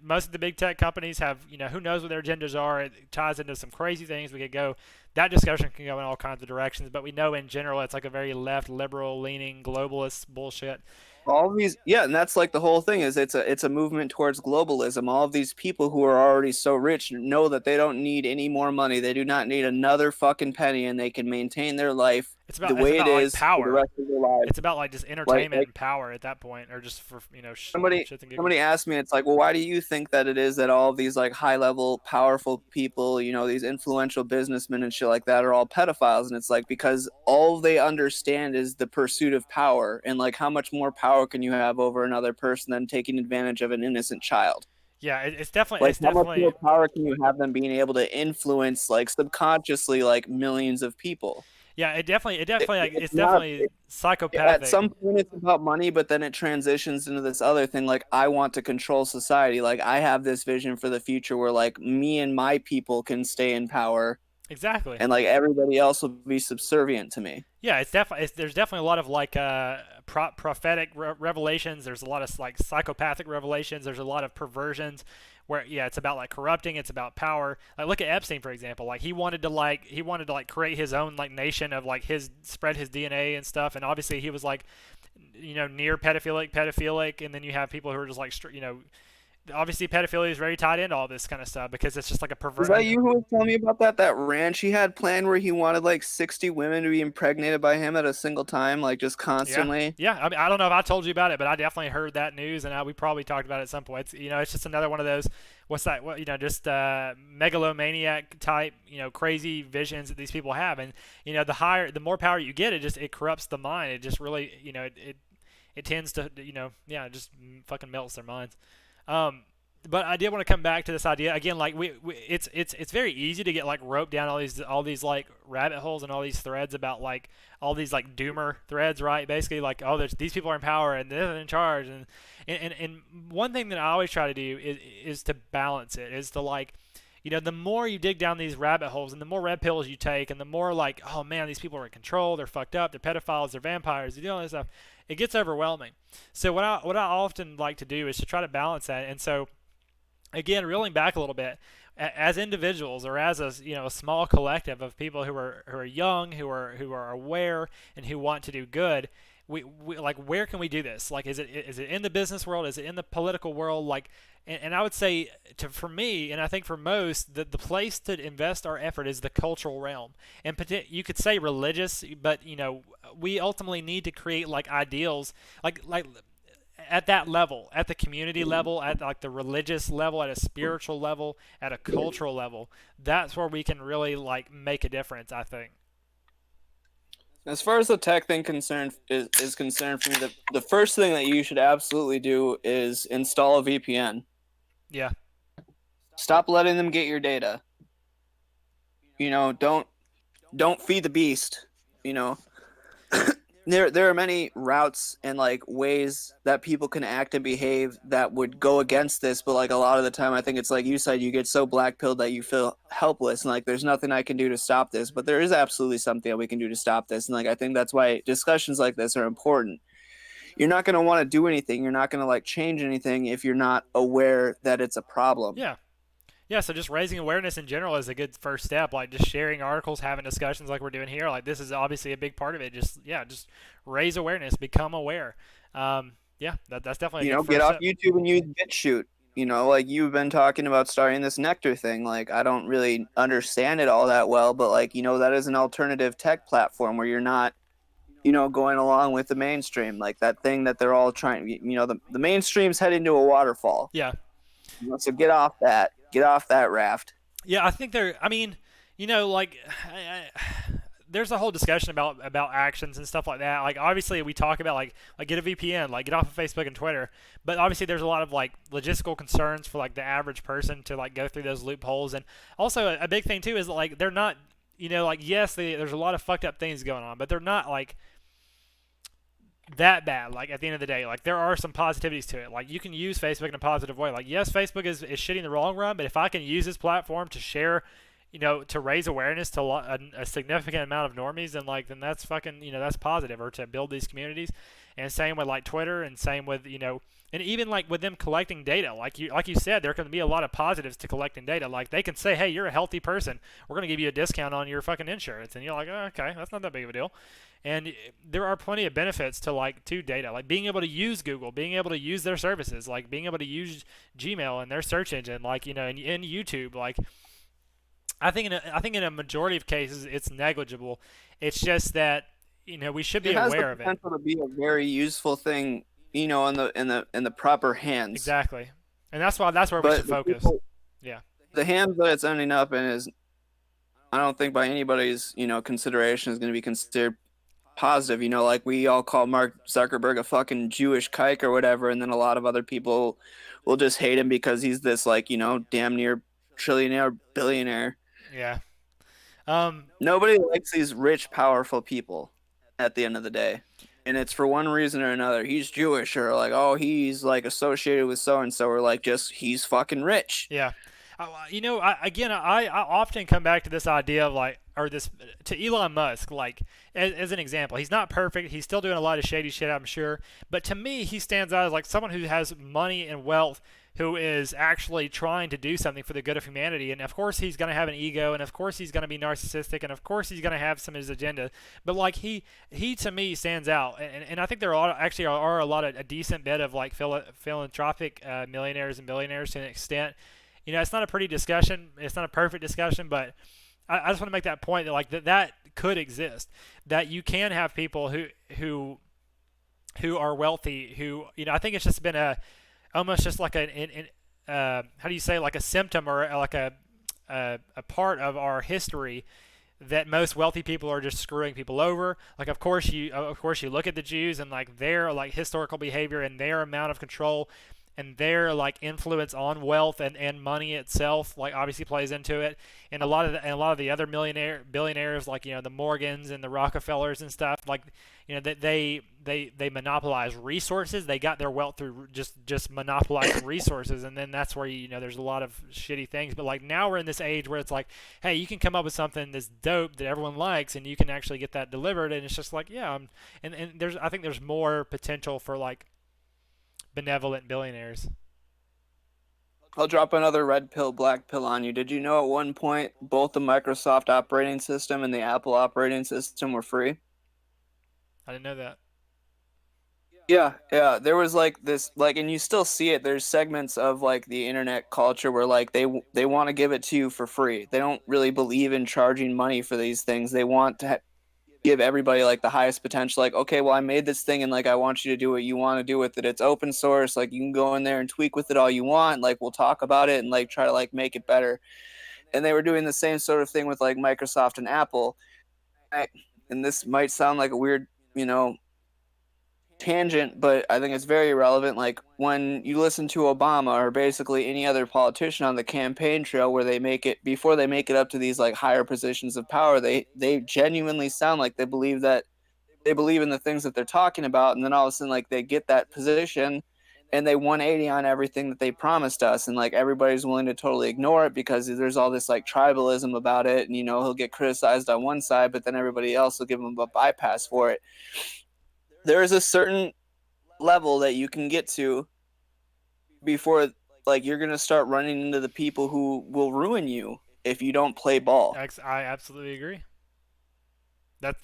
most of the big tech companies have, who knows what their agendas are. It ties into some crazy things. We could go that discussion can go in all kinds of directions, but we know in general it's like a very left, liberal leaning, globalist bullshit. All these, yeah, and that's like the whole thing is it's a movement towards globalism. All of these people who are already so rich know that they don't need any more money. They do not need another fucking penny, and they can maintain their life the It's way it about like is for the power. rest of their lives. It's about like just like entertainment like and power at that point, or just for somebody shits and giggles. somebody asked me, it's like, well, why do you think that it is that all of these like high level powerful people, these influential businessmen and shit like that are all pedophiles? And it's like because all they understand is the pursuit of power, and like how much more power can you have over another person than taking advantage of an innocent child? Yeah, it's definitely Like it's how much definitely more power can you have them being able to influence like subconsciously like millions of people? yeah it definitely like It's it's not definitely at psychopathic. some point it's about money, but then it transitions into this other thing like I want to control society. Like I have this vision for the future where like me and my people can stay in power Exactly. and like everybody else will be subservient to me. Yeah, there's definitely a lot of like prophetic revelations. There's a lot of like psychopathic revelations. There's a lot of perversions where yeah, it's about like corrupting. It's about power. Like look at Epstein for example. Like he wanted to like create his own like nation of like his spread his DNA and stuff. And obviously he was like near pedophilic, and then you have people who are just like obviously pedophilia is very tied into all this kind of stuff because it's just like a Was pervert. that you who was telling me about that ranch he had planned where he wanted like 60 women to be impregnated by him at a single time, like just Yeah, constantly? yeah. I mean, I don't know if I told you about it, but I definitely heard that news, and we probably talked about it at some point. It's just another one of those. What's that? What just megalomaniac type, crazy visions that these people have, and the more power you get, it corrupts the mind. It just really, it tends to, yeah, it just fucking melts their minds. Um, but I did want to come back to this idea again. Like it's very easy to get like roped down all these like rabbit holes and all these threads about like all these like doomer threads, right? Basically, like oh, these people are in power and they're in charge, and one thing that I always try to do is to balance it, is to like the more you dig down these rabbit holes and the more red pills you take and the more like, oh man, these people are in control, they're fucked up, they're pedophiles, they're vampires, they're doing all this stuff, it gets overwhelming. So what I often like to do is to try to balance that. And so again, reeling back a little bit, as individuals or as a small collective of people who are young, who are aware and who want to do good, we like where can we do this? Like is it in the business world? Is it in the political world? Like and I would say for me and I think for most the place to invest our effort is the cultural realm. And you could say religious, but we ultimately need to create like ideals like at that level, at the community level, at like the religious level, at a spiritual level, at a cultural level. That's where we can really like make a difference, I think. As far as the tech thing concerned is concerned for me, the first thing that you should absolutely do is install a VPN. Yeah. Stop letting them get your data. Don't feed the beast. You know, there are many routes and like ways that people can act and behave that would go against this, but like a lot of the time I think it's like you said, you get so black pilled that you feel helpless and like there's nothing I can do to stop this, but there is absolutely something that we can do to stop this. And like I think that's why discussions like this are important. You're not going to want to do anything, you're not going to like change anything if you're not aware that it's a problem. Yeah. Yeah, so just raising awareness in general is a good first step. Like just sharing articles, having discussions like we're doing here. Like this is obviously a big part of it. Just yeah, just raise awareness, become aware. Yeah, that's definitely a good Get first off step. YouTube and use BitChute. Like you've been talking about starting this Nectar thing. Like I don't really understand it all that well, but like, that is an alternative tech platform where you're not, going along with the mainstream. Like that thing that they're all trying, the mainstream's heading to a waterfall. Yeah, So get off that. Get off that raft. yeah. I think there. I mean, like there's a whole discussion about actions and stuff like that. Like obviously we talk about like get a VPN, like get off of Facebook and Twitter. But obviously there's a lot of like logistical concerns for like the average person to like go through those loopholes. And also a big thing too is like they're not, like yes, there's a lot of fucked up things going on, but they're not like that bad. Like at the end of the day, like there are some positivities to it. Like you can use Facebook in a positive way. Like yes, Facebook is shitty in the long run, but if I can use this platform to share, to raise awareness to a significant amount of normies, then that's fucking, that's positive, or to build these communities. And same with like Twitter, and same with, and even like with them collecting data, like you said, there can be a lot of positives to collecting data. Like they can say, hey, you're a healthy person, we're gonna give you a discount on your fucking insurance, and you're like, oh, okay, that's not that big of a deal. And there are plenty of benefits to data, like being able to use Google, being able to use their services, like being able to use Gmail and their search engine, like and YouTube. Like I think in a majority of cases it's negligible. It's just that we should be It has the aware of it. potential to be a very useful thing, in the proper hands. Exactly, and that's where we should But focus. Yeah, the hands that it's ending up in is, I don't think by anybody's, consideration is going to be considered positive. Like we all call Mark Zuckerberg a fucking Jewish kike or whatever, and then a lot of other people will just hate him because he's this like, damn near trillionaire billionaire. yeah. Um, Nobody likes these rich, powerful people at the end of the day. And it's for one reason or another. He's Jewish, or like, oh, he's like associated with so and so, or like just he's fucking rich. Yeah. I often come back to this idea of like, or this to Elon Musk, like as an example. He's not perfect. He's still doing a lot of shady shit, I'm sure. But to me, he stands out as like someone who has money and wealth, who is actually trying to do something for the good of humanity. And of course, he's going to have an ego, and of course, he's going to be narcissistic, and of course, he's going to have some of his agenda. But like he to me stands out, and I think there are a lot of a decent bit of like philanthropic millionaires and billionaires to an extent. It's not a pretty discussion. It's not a perfect discussion, but I just want to make that point that like that could exist. That you can have people who are wealthy. Who I think it's just been a almost just like how do you say, like a symptom, or like a part of our history, that most wealthy people are just screwing people over. Like of course you look at the Jews and like their like historical behavior and their amount of control and their like influence on wealth and money itself, like obviously plays into it. And a lot of the other billionaires, like the Morgans and the Rockefellers and stuff, like that they monopolize resources. They got their wealth through just monopolizing resources, and then that's where there's a lot of shitty things. But like now we're in this age where it's like, hey, you can come up with something that's dope that everyone likes, and you can actually get that delivered, and it's just like, yeah, and I think there's more potential for like benevolent billionaires. I'll drop another red pill, black pill on you. Did you know at one point both the Microsoft operating system and the Apple operating system were free? I didn't know that. Yeah, yeah. There was like this, like, and you still see it. There's segments of like the internet culture where like they want to give it to you for free. They don't really believe in charging money for these things. They want to give everybody like the highest potential. Like, okay, well, I made this thing and like I want you to do what you want to do with it. It's open source. Like you can go in there and tweak with it all you want. Like we'll talk about it and like try to like make it better. And they were doing the same sort of thing with like Microsoft and Apple. And this might sound like a weird, you know, tangent, but I think it's very relevant. Like when you listen to Obama or basically any other politician on the campaign trail, where they make it before they make it up to these like higher positions of power, they genuinely sound like they believe that they believe in the things that they're talking about, and then all of a sudden like they get that position and they 180 on everything that they promised us, and like everybody's willing to totally ignore it because there's all this like tribalism about it, and he'll get criticized on one side but then everybody else will give him a bypass for it. There is a certain level that you can get to before like you're going to start running into the people who will ruin you if you don't play ball. I absolutely agree.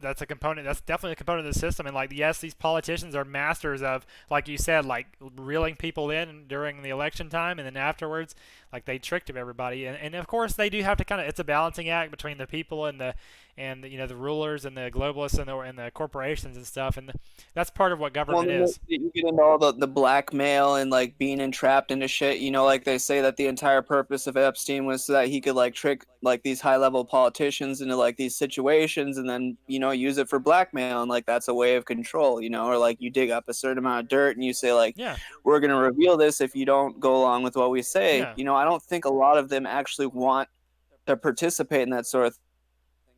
That's a component. That's definitely a component of the system. And like, yes, these politicians are masters of, like you said, like reeling people in during the election time, and then afterwards, like they tricked everybody. And of course, they do have to kind of. It's a balancing act between the people and the rulers and the globalists and the corporations and stuff. And that's part of what Well, government then is. you get into all the blackmail and like being entrapped into shit. Like they say that the entire purpose of Epstein was so that he could like trick like these high level politicians into like these situations and then, use it for blackmail. And like that's a way of control, or like you dig up a certain amount of dirt and you say, like, Yeah, we're going to reveal this if you don't go along with what we say. yeah. I don't think a lot of them actually want to participate in that sort of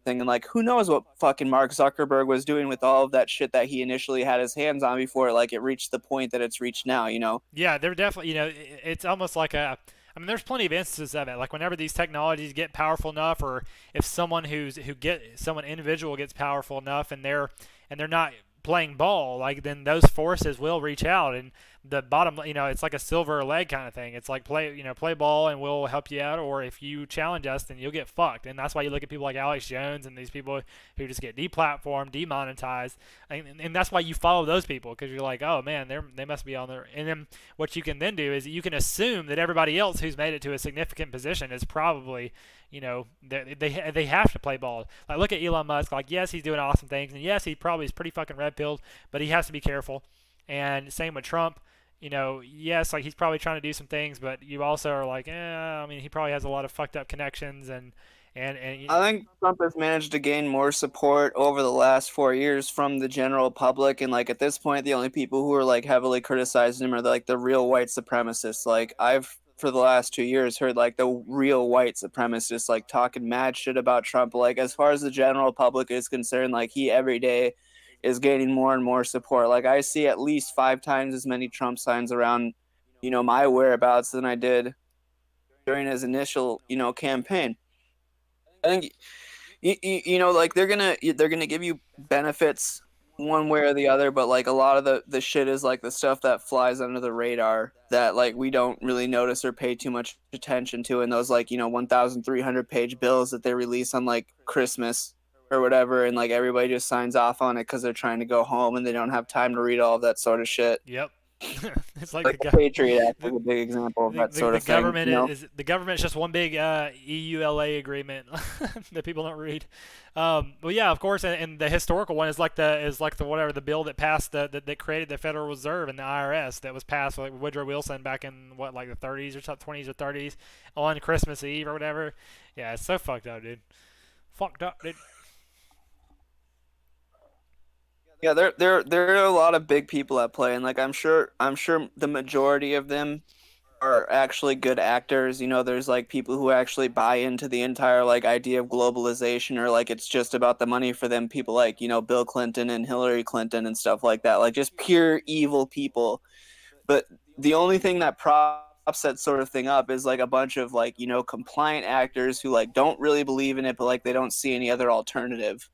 thing. And like, who knows what fucking Mark Zuckerberg was doing with all of that shit that he initially had his hands on before like it reached the point that it's reached now. Yeah, they're definitely, it's almost like a. I mean, there's plenty of instances of it. Like whenever these technologies get powerful enough, or if someone individual gets powerful enough, and they're not playing ball, like then those forces will reach out, and the bottom, it's like a silver leg kind of thing. It's like play ball, and we'll help you out, or if you challenge us, then you'll get fucked. And that's why you look at people like Alex Jones and these people who just get deplatformed, demonetized, and that's why you follow those people, because you're like, oh man, they must be on there. And then what you can then do is you can assume that everybody else who's made it to a significant position is probably, they have to play ball. Like look at Elon Musk. Like yes, he's doing awesome things, and yes, he probably is pretty fucking red pilled, but he has to be careful. And same with Trump. Yes, like he's probably trying to do some things, but you also are like, I mean, he probably has a lot of fucked up connections, and I think Trump has managed to gain more support over the last 4 years from the general public, and like at this point, the only people who are like heavily criticizing him are like the real white supremacists. Like I've for the last 2 years heard like the real white supremacists like talking mad shit about Trump. Like as far as the general public is concerned, like he every day is gaining more and more support. Like I see at least 5 times as many Trump signs around, my whereabouts than I did during his initial, campaign. I think like they're gonna give you benefits one way or the other, but like a lot of the shit is like the stuff that flies under the radar that like we don't really notice or pay too much attention to, and those like 1,300 page bills that they release on like Christmas or whatever, and like everybody just signs off on it because they're trying to go home and they don't have time to read all of that sort of shit. yep. It's like Like the Patriot Act is the, a big example of the, that the, sort the of thing. government is the government's just one big EULA agreement that people don't read. Well, yeah, of course, and the historical one is like the whatever the bill that passed that created the Federal Reserve and the IRS that was passed like Woodrow Wilson back in what like the 30s or 20s or 30s on Christmas Eve or whatever. Yeah, it's so fucked up, dude. Fucked up, dude. Yeah, there are a lot of big people at play, and like I'm sure the majority of them are actually good actors. There's like people who actually buy into the entire like idea of globalization, or like it's just about the money for them. People like Bill Clinton and Hillary Clinton and stuff like that, like just pure evil people. But the only thing that props that sort of thing up is like a bunch of like compliant actors who like don't really believe in it, but like they don't see any other alternative.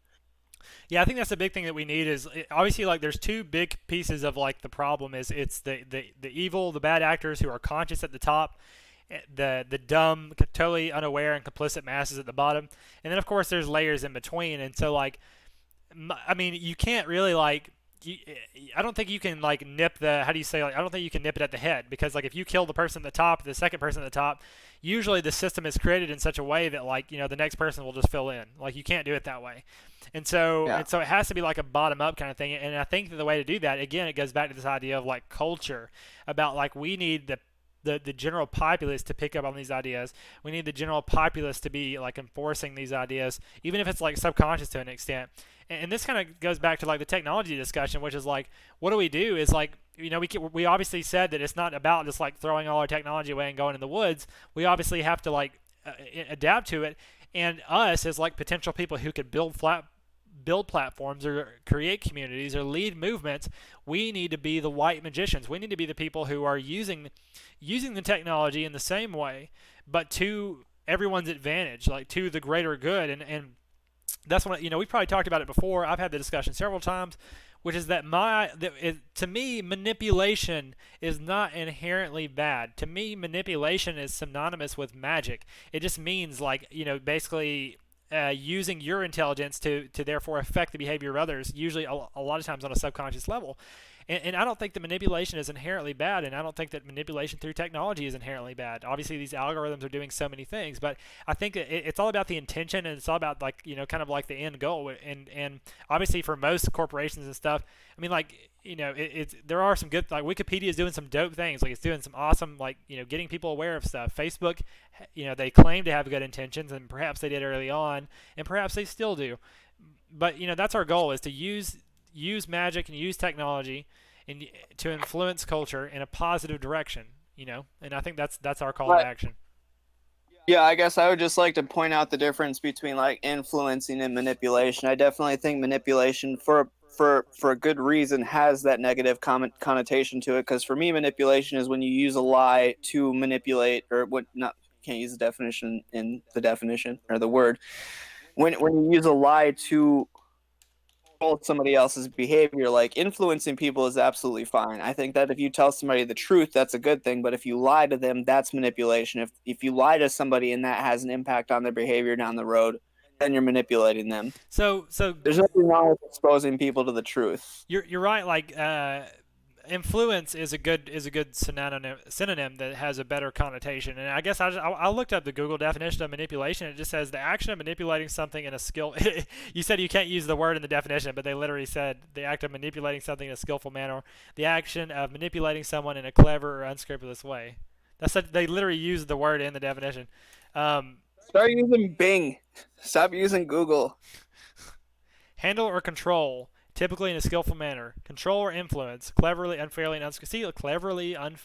Yeah, I think that's the big thing that we need is obviously like there's two big pieces of like the problem is it's the evil, the bad actors who are conscious at the top, the dumb, totally unaware and complicit masses at the bottom, and then of course there's layers in between. And so like, I mean, you can't really like. I don't think you can like nip the how do you say like I don't think you can nip it at the head because like if you kill the person at the top, the second person at the top, usually the system is created in such a way that like the next person will just fill in. Like you can't do it that way. Yeah. And so it has to be like a bottom up kind of thing. And I think that the way to do that again it goes back to this idea of like culture about like we need the general populace to pick up on these ideas. We need the general populace to be like enforcing these ideas, even if it's like subconscious to an extent. And this kind of goes back to like the technology discussion, which is like, what do we do? Is like, we obviously said that it's not about just like throwing all our technology away and going in the woods. We obviously have to like adapt to it. And us as like potential people who could build platforms or create communities or lead movements, we need to be the white magicians. We need to be the people who are using the technology in the same way, but to everyone's advantage, like to the greater good. And that's when we probably talked about it before. I've had the discussion several times, which is that to me manipulation is not inherently bad. To me, manipulation is synonymous with magic. It just means like basically. Using your intelligence to therefore affect the behavior of others, usually a lot of times on a subconscious level. And I don't think that manipulation is inherently bad, and I don't think that manipulation through technology is inherently bad. Obviously, these algorithms are doing so many things, but I think it's all about the intention, and it's all about like kind of like the end goal. And obviously for most corporations and stuff, I mean like it's there are some good, like Wikipedia is doing some dope things, like it's doing some awesome, like getting people aware of stuff. Facebook, they claim to have good intentions, and perhaps they did early on, and perhaps they still do. But that's our goal, is to use magic and use technology and to influence culture in a positive direction. And I think that's our call to But action. yeah, I guess I would just like to point out the difference between like influencing and manipulation. I definitely think manipulation for a good reason has that negative connotation to it. Because for me, manipulation is when you use a lie to manipulate, or what not can't use the definition in the definition or the word when you use a lie to control somebody else's behavior. Like influencing people is absolutely fine. I think that if you tell somebody the truth, that's a good thing. But if you lie to them, that's manipulation. If you lie to somebody and that has an impact on their behavior down the road, then you're manipulating them. So There's nothing wrong with exposing people to the truth. you're right. Like influence is a good synonym that has a better connotation. And I guess I looked up the Google definition of manipulation. It just says the action of manipulating something in a skill. You said you can't use the word in the definition, but they literally said the act of manipulating something in a skillful manner, the action of manipulating someone in a clever or unscrupulous way. They literally used the word in the definition. Um, Start using Bing. Stop using Google. Handle or control, typically in a skillful manner. Control or influence, cleverly, unfairly, and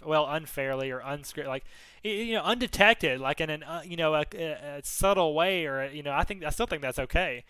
unfairly or unscripted, like undetected, like in an a subtle way, or I still think that's okay.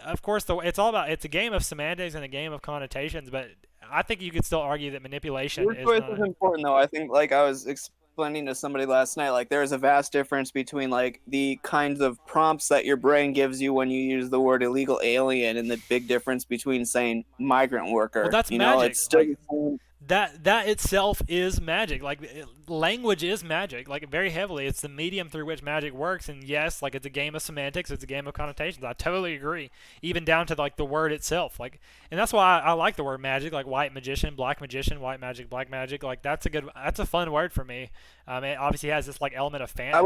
Of course, it's a game of semantics and a game of connotations, but I think you could still argue that manipulation Word is choice is not. important, though. I think, like I was explaining to somebody last night, like there's a vast difference between like the kinds of prompts that your brain gives you when you use the word illegal alien, and the big difference between saying migrant Well, worker. that's It's magic. still Like the same. that itself is magic. Like language is magic, like very heavily. It's the medium through which magic works. And yes, like it's a game of semantics, it's a game of connotations. I totally agree, even down to like the word itself. Like, and that's why I like the word magic, like white magician, white magic, black magic. Like that's a fun word for me. It obviously has this like element of I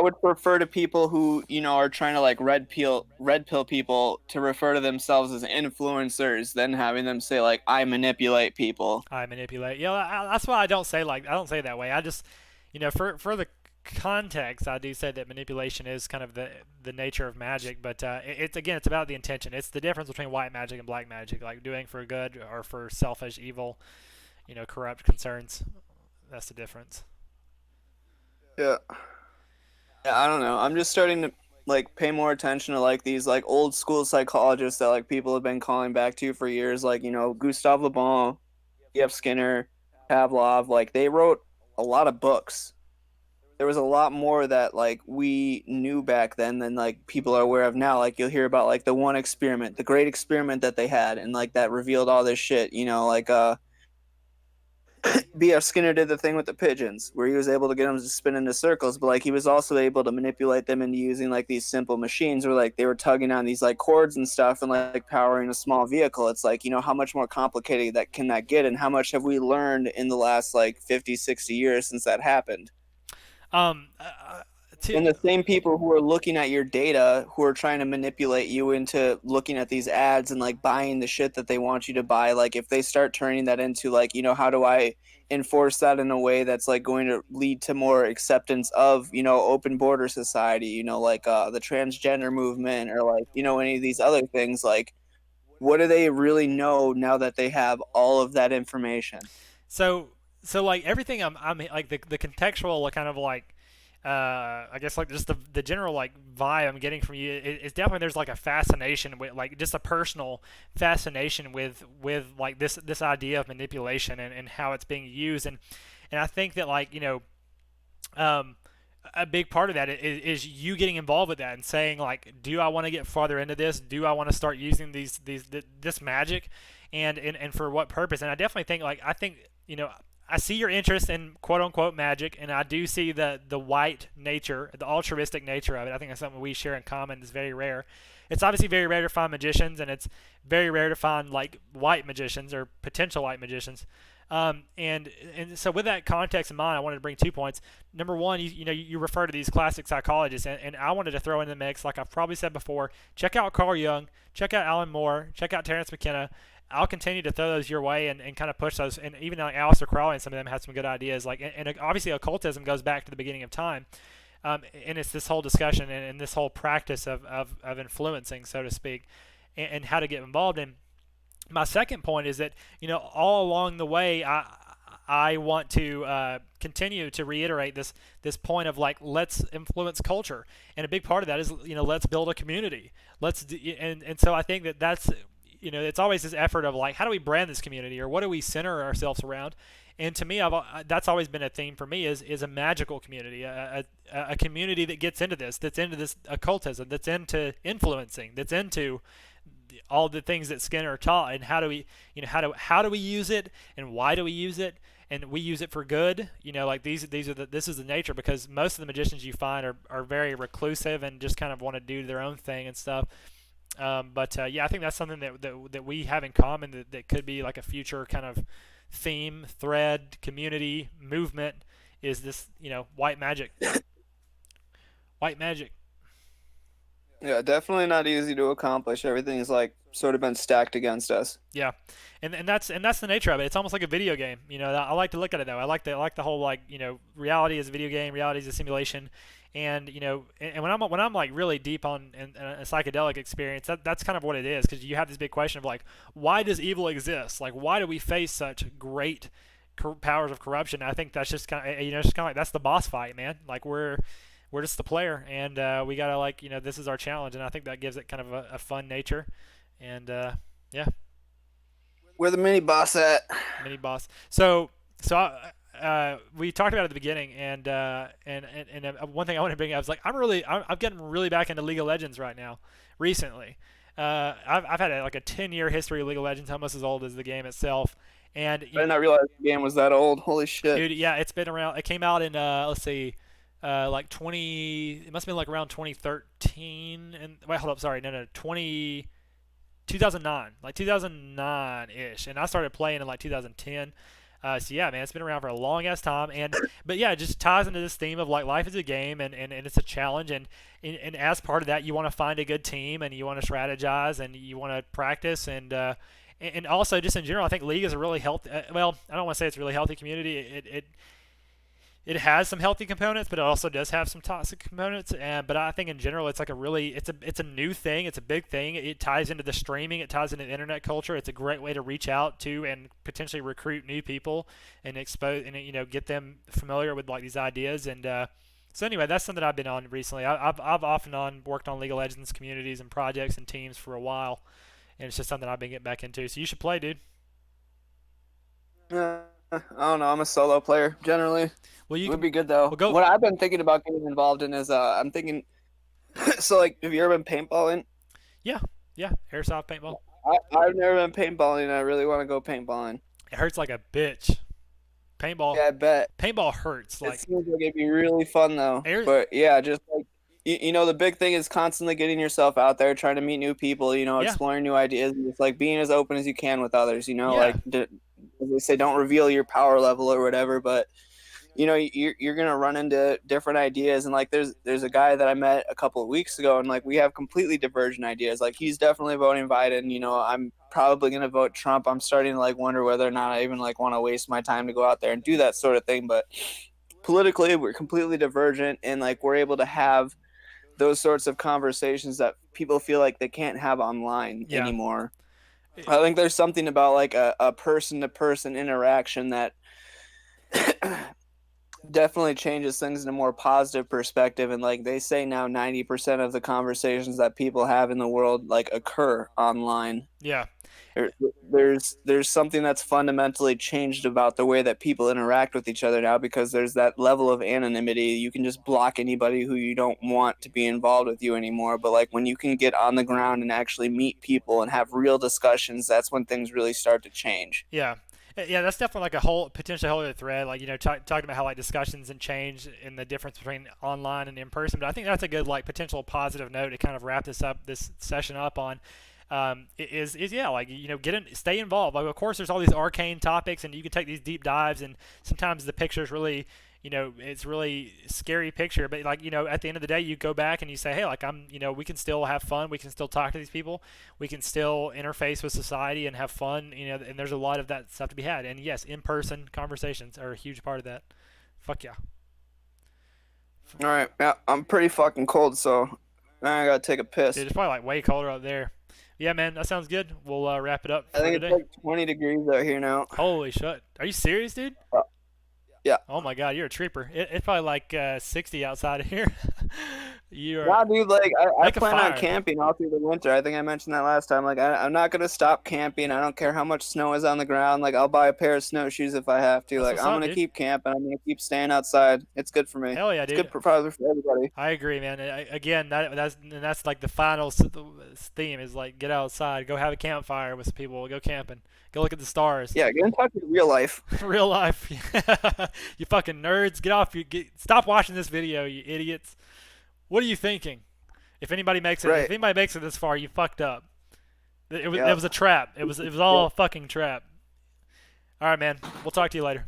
would prefer to people who are trying to like red pill people to refer to themselves as influencers than having them say like I manipulate people. I manipulate. Yeah, that's why I don't say it that way. I just, for the context, I do say that manipulation is kind of the nature of magic. But it's again, it's about the intention. It's the difference between white magic and black magic, like doing for good or for selfish, evil, corrupt concerns. That's the difference. Yeah. Yeah, I don't know. I'm just starting to like pay more attention to like these like old school psychologists that like people have been calling back to for years, like Gustave Le Bon, E.F. Skinner, Pavlov. Like they wrote a lot of books. There was a lot more that like we knew back then than like people are aware of now. Like you'll hear about like the one experiment, the great experiment that they had, and like that revealed all this shit. Like B.F. Skinner did the thing with the pigeons, where he was able to get them to spin into circles, but like he was also able to manipulate them into using like these simple machines, where like they were tugging on these like cords and stuff, and like powering a small vehicle. It's like how much more complicated that get, and how much have we learned in the last like 50, 60 years since that happened? Um, uh, to, And the same people who are looking at your data, who are trying to manipulate you into looking at these ads and like buying the shit that they want you to buy, like if they start turning that into like how do I enforce that in a way that's like going to lead to more acceptance of open border society, like the transgender movement, or like any of these other things, like what do they really know now that they have all of that information? so like everything I'm like the contextual kind of like I guess like just the general like vibe I'm getting from you is definitely there's like a fascination with like just a personal fascination with like this idea of manipulation and how it's being used and I think that like um, a big part of that is you getting involved with that and saying like, do I want to get farther into this? Do I want to start using this magic, and for what purpose? And I definitely think like I think I see your interest in quote unquote magic, and I do see the white nature, the altruistic nature of it. I think that's something we share in common. Is very rare. It's obviously very rare to find magicians, and it's very rare to find like white magicians or potential white magicians. And so with that context in mind, I wanted to bring 2 points. Number one, you refer to these classic psychologists, and I wanted to throw in the mix, like I've probably said before. Check out Carl Jung, check out Alan Moore, check out Terence McKenna. I'll continue to throw those your way and kind of push those. And even like Aleister Crowley and some of them had some good ideas. Like and obviously occultism goes back to the beginning of time, and it's this whole discussion and this whole practice of influencing, so to speak, and how to get involved in. My second point is that all along the way I want to continue to reiterate this point of like let's influence culture, and a big part of that is let's build a community. And so I think that's it's always this effort of like how do we brand this community or what do we center ourselves around. And to me, that's always been a theme for me is a magical community, a community that gets into this, that's into this occultism, that's into influencing, that's into all the things that Skinner taught, and how do we, how do we use it, and why do we use it, and we use it for good. Like these are this is the nature, because most of the magicians you find are very reclusive and just kind of want to do their own thing and stuff. But yeah, I think that's something that we have in common that could be like a future kind of theme, thread, community, movement. Is this white magic? White magic. Yeah, definitely not easy to accomplish. Everything's like sort of been stacked against us. Yeah, and that's the nature of it. It's almost like a video game. I like to look at it though. I like the whole like reality is a video game, reality is a simulation, and and when I'm like really deep on in a psychedelic experience, that's kind of what it is, because you have this big question of like, why does evil exist? Like, why do we face such great powers of corruption? And I think that's just kind of just kind of like that's the boss fight, man. Like we're just the player, and we gotta like this is our challenge, and I think that gives it kind of a fun nature, and yeah, Where the mini boss at? mini boss. So we talked about it at the beginning, and one thing I want to bring up is like I'm getting really back into League of Legends right now, recently. I've had like a 10-year history of League of Legends, almost as old as the game itself, and I did not realize the game was that old. Holy shit. dude, yeah, it's been around. It came out in let's see, like 20. It must have been like around 2013. And wait, hold up, sorry, no, 2009, like 2009 ish, and I started playing in like 2010. So yeah, man, it's been around for a long ass time, and but yeah, it just ties into this theme of like life is a game, and it's a challenge, and as part of that, you want to find a good team, and you want to strategize, and you want to practice, and also just in general, I think League is a really healthy. Well, I don't want to say it's a really healthy community. It has some healthy components, but it also does have some toxic components. And but I think in general, it's like a really it's a new thing. It's a big thing. It ties into the streaming. It ties into the internet culture. It's a great way to reach out to and potentially recruit new people and expose and get them familiar with like these ideas. And so anyway, that's something I've been on recently. I've off and on worked on League of Legends communities and projects and teams for a while, and it's just something I've been getting back into. So you should play, dude. I don't know. I'm a solo player generally. Well, It you would can. be good though. Well, go. What I've been thinking about getting involved in is I'm thinking so like have you ever been paintballing? Yeah, yeah. Airsoft paintball. I've never been paintballing and I really want to go paintballing. It hurts like a bitch. Paintball Yeah, I bet. paintball hurts It like seems like it'd be really fun though. air. But yeah, just like the big thing is constantly getting yourself out there, trying to meet new people, Yeah, exploring new ideas, and just like being as open as you can with others, yeah, like as they say, don't reveal your power level or whatever, but you're gonna run into different ideas, and like there's a guy that I met a couple of weeks ago, and like we have completely divergent ideas. Like he's definitely voting Biden. I'm probably gonna vote Trump. I'm starting to like wonder whether or not I even like want to waste my time to go out there and do that sort of thing. But politically, we're completely divergent, and like we're able to have those sorts of conversations that people feel like they can't have online yeah. anymore. I think there's something about like a person to person interaction that definitely changes things in a more positive perspective. And like they say now, 90% of the conversations that people have in the world like occur online. Yeah. There, there's something that's fundamentally changed about the way that people interact with each other now because there's that level of anonymity. You can just block anybody who you don't want to be involved with you anymore. But like when you can get on the ground and actually meet people and have real discussions, that's when things really start to change. Yeah. Yeah, that's definitely like a whole potential whole other thread. Like, talking about how like discussions and change and the difference between online and in person. But I think that's a good like potential positive note to kind of wrap this session up on. Is yeah, like get in, stay involved. Like, of course, there's all these arcane topics, and you can take these deep dives, and sometimes the picture's really it's really scary picture, but like at the end of the day you go back and you say, hey, like we can still have fun, we can still talk to these people, we can still interface with society and have fun, and there's a lot of that stuff to be had. And yes, in-person conversations are a huge part of that. Fuck yeah. All right, yeah, I'm pretty fucking cold, so I gotta take a Dude, piss. it's probably like way colder up there. Yeah, man, that sounds good. We'll wrap it up I for think it's today. like 20 degrees out here now. Holy shit, are you serious, dude? Uh, Yeah. Oh my god, you're a trooper. It's probably like 60 outside of here. You're Yeah, dude, like I make a plan on fire. camping all through the winter. I think I mentioned that last time. Like I'm not gonna stop camping. I don't care how much snow is on the ground. Like I'll buy a pair of snowshoes if I have to. That's Like what's I'm up, gonna dude. keep camping. I'm gonna keep staying outside. It's good for me. Hell yeah, It's dude. good for probably for everybody. I agree, man. Again, that's like the final theme is like get outside, go have a campfire with some people, go camping, go look at the stars. Yeah, get in touch with real life. Real life. You fucking nerds, get off. Stop watching this video, you idiots. What are you thinking? If Right. anybody makes it this far, you fucked up. It Yeah. was a trap. It was all a fucking trap. All right, man. We'll talk to you later.